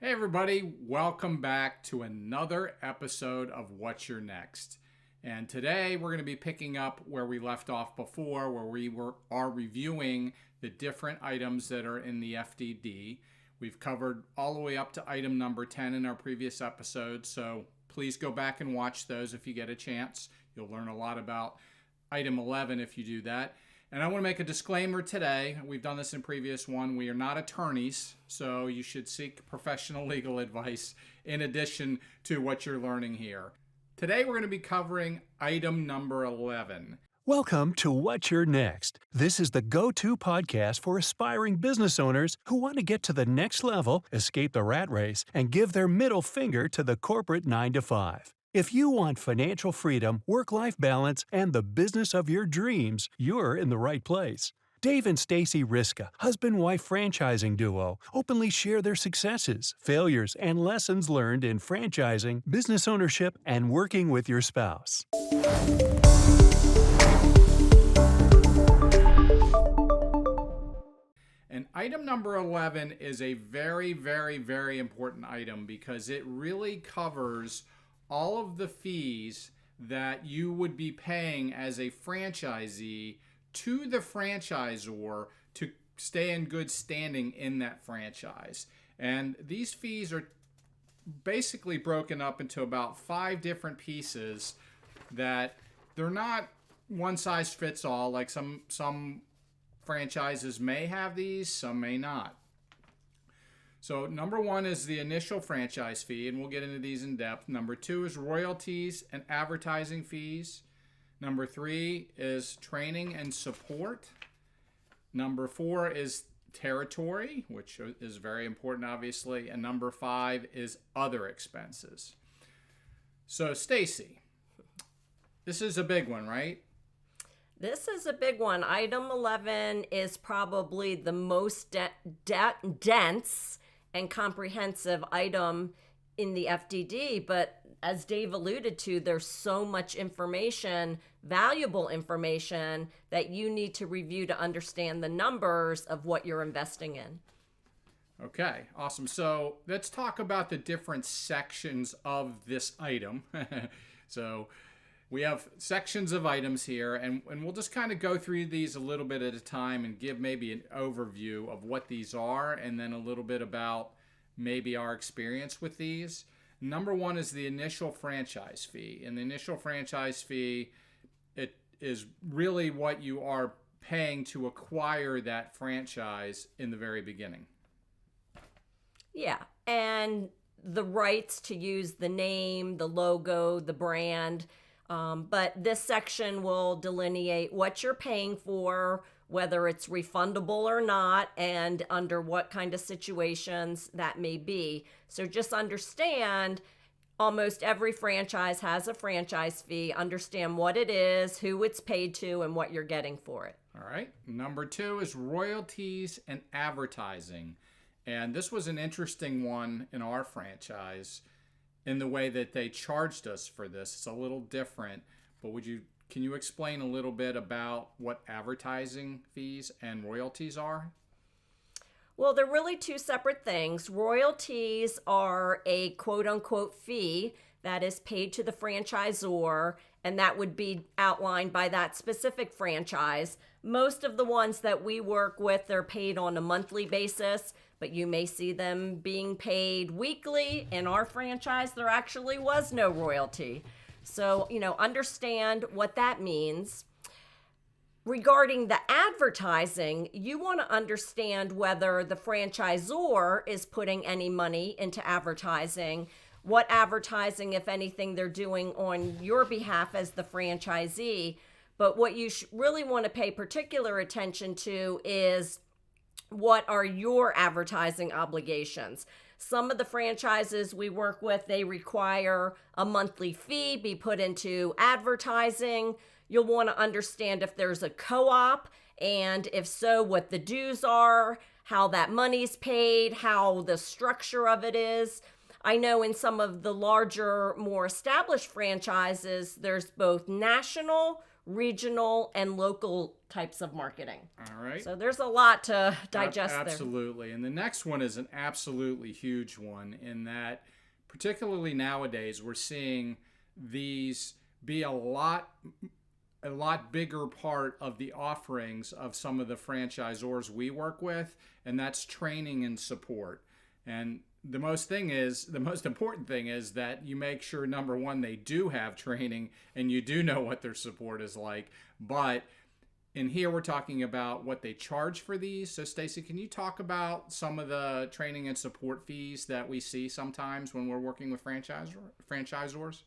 Hey everybody, welcome back to another episode of What's Your Next? And today we're going to be picking up where we left off before, where we are reviewing the different items that are in the FDD. We've covered all the way up to item number 10 in our previous episode, so please go back and watch those if you get a chance. You'll learn a lot about item 11 if you do that. And I want to make a disclaimer today. We've done this in previous one. We are not attorneys, so you should seek professional legal advice in addition to what you're learning here. Today we're going to be covering item number 11. Welcome to What's Your Next? This is the go-to podcast for aspiring business owners who want to get to the next level, escape the rat race, and give their middle finger to the corporate 9-to-5. If you want financial freedom, work-life balance, and the business of your dreams, you're in the right place. Dave and Stacy Riska, husband-wife franchising duo, openly share their successes, failures, and lessons learned in franchising, business ownership, and working with your spouse. And item number 11 is a very, very, very important item because it really covers all of the fees that you would be paying as a franchisee to the franchisor to stay in good standing in that franchise. And these fees are basically broken up into about 5 different pieces that they're not one size fits all. Like some franchises may have these, some may not. So number 1 is the initial franchise fee, and we'll get into these in depth. Number 2 is royalties and advertising fees. Number 3 is training and support. Number 4 is territory, which is very important, obviously. And number 5 is other expenses. So Stacy, this is a big one, right? This is a big one. Item 11 is probably the most dense and comprehensive item in the FDD, but as Dave alluded to, there's so much information, valuable information, that you need to review to understand the numbers of what you're investing in. Okay, awesome. So let's talk about the different sections of this item. So we have sections of items here, and we'll just kind of go through these a little bit at a time and give maybe an overview of what these are, and then a little bit about maybe our experience with these. Number 1 is the initial franchise fee. And the initial franchise fee, it is really what you are paying to acquire that franchise in the very beginning. Yeah, and the rights to use the name, the logo, the brand. But this section will delineate what you're paying for, whether it's refundable or not, and under what kind of situations that may be. So just understand, almost every franchise has a franchise fee. Understand what it is, who it's paid to, and what you're getting for it. All right. Number 2 is royalties and advertising. And this was an interesting one in our franchise in the way that they charged us for this. It's a little different, but can you explain a little bit about what advertising fees and royalties are? Well, they're really 2 separate things. Royalties are a quote-unquote fee that is paid to the franchisor, and that would be outlined by that specific franchise. Most of the ones that we work with, they're paid on a monthly basis, but you may see them being paid weekly. In our franchise, there actually was no royalty. So, understand what that means. Regarding the advertising, you want to understand whether the franchisor is putting any money into advertising, what advertising, if anything, they're doing on your behalf as the franchisee. But what you really want to pay particular attention to is what are your advertising obligations. Some of the franchises we work with, they require a monthly fee be put into advertising. You'll want to understand if there's a co-op, and if so, what the dues are, how that money's paid, how the structure of it is. I know in some of the larger, more established franchises, there's both national regional and local types of marketing. All right. So there's a lot to digest there. Absolutely. And the next one is an absolutely huge one in that, particularly nowadays, we're seeing these be a lot bigger part of the offerings of some of the franchisors we work with, and that's training and support. And the most important thing is that you make sure, number one, they do have training and you do know what their support is like. But in here, we're talking about what they charge for these. So Stacy, can you talk about some of the training and support fees that we see sometimes when we're working with franchisors?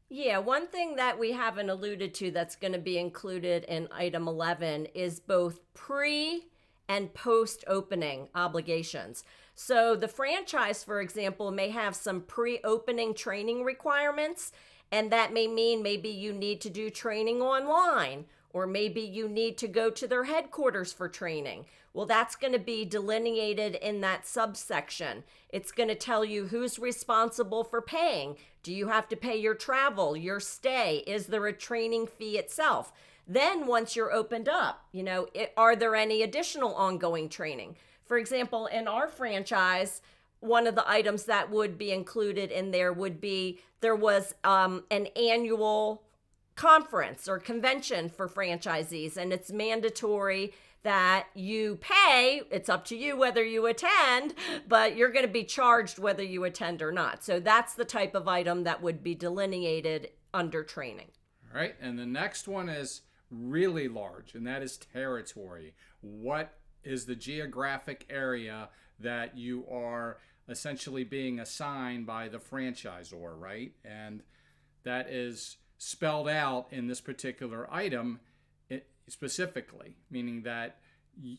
Yeah, one thing that we haven't alluded to that's going to be included in item 11 is both pre and post-opening obligations. So the franchise, for example, may have some pre-opening training requirements, and that may mean maybe you need to do training online, or maybe you need to go to their headquarters for training. Well, that's going to be delineated in that subsection. It's going to tell you who's responsible for paying. Do you have to pay your travel, your stay? Is there a training fee itself? Then once you're opened up, are there any additional ongoing training? For example, in our franchise, one of the items that would be included in there would be there was an annual conference or convention for franchisees, and it's mandatory that you pay. It's up to you whether you attend, but you're going to be charged whether you attend or not. So that's the type of item that would be delineated under training. All right, and the next one is really large, and that is territory. What is the geographic area that you are essentially being assigned by the franchisor, right? And that is spelled out in this particular item specifically, meaning that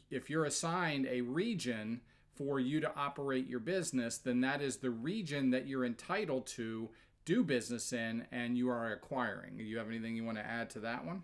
if you're assigned a region for you to operate your business, then that is the region that you're entitled to do business in and you are acquiring. Do you have anything you want to add to that one?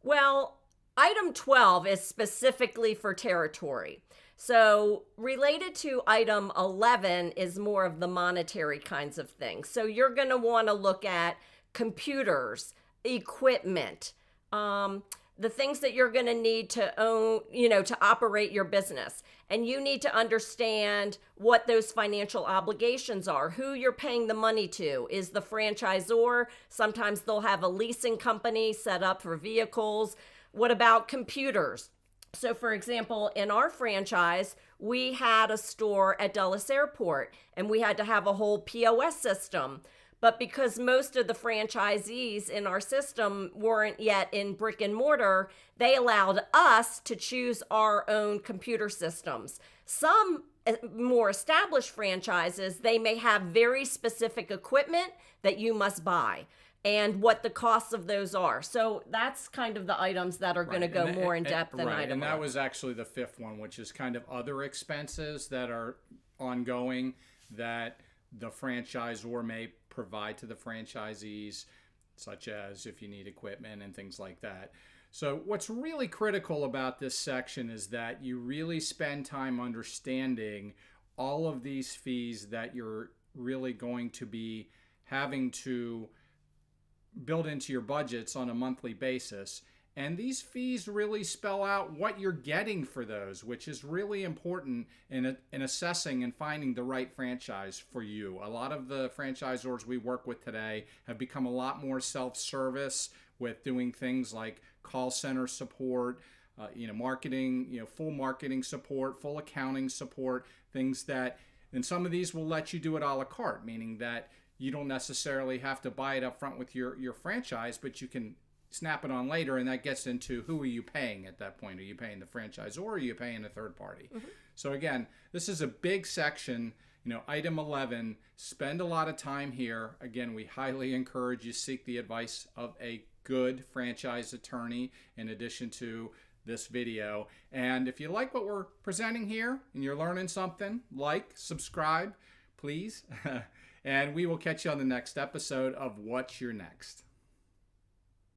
Well, item 12 is specifically for territory. So related to item 11 is more of the monetary kinds of things. So you're going to want to look at computers, equipment, the things that you're going to need to own, to operate your business. And you need to understand what those financial obligations are, who you're paying the money to. Is the franchisor? Sometimes they'll have a leasing company set up for vehicles. What about computers? So for example, in our franchise, we had a store at Dulles Airport and we had to have a whole POS system. But because most of the franchisees in our system weren't yet in brick and mortar, they allowed us to choose our own computer systems. Some more established franchises, they may have very specific equipment that you must buy and what the costs of those are. So that's kind of the items that are going to go more in depth than item. And that was actually the fifth one, which is kind of other expenses that are ongoing that the franchisor may provide to the franchisees, such as if you need equipment and things like that. So what's really critical about this section is that you really spend time understanding all of these fees that you're really going to be having to build into your budgets on a monthly basis. And these fees really spell out what you're getting for those, which is really important in assessing and finding the right franchise for you. A lot of the franchisors we work with today have become a lot more self-service with doing things like call center support, marketing, full marketing support, full accounting support, things that, and some of these will let you do it a la carte, meaning that you don't necessarily have to buy it up front with your franchise, but you can snap it on later, and that gets into who are you paying at that point. Are you paying the franchisor or are you paying a third party? Mm-hmm. So again, this is a big section. Item 11, spend a lot of time here. Again, we highly encourage you seek the advice of a good franchise attorney in addition to this video. And if you like what we're presenting here and you're learning something, subscribe, please. And we will catch you on the next episode of What's Your Next.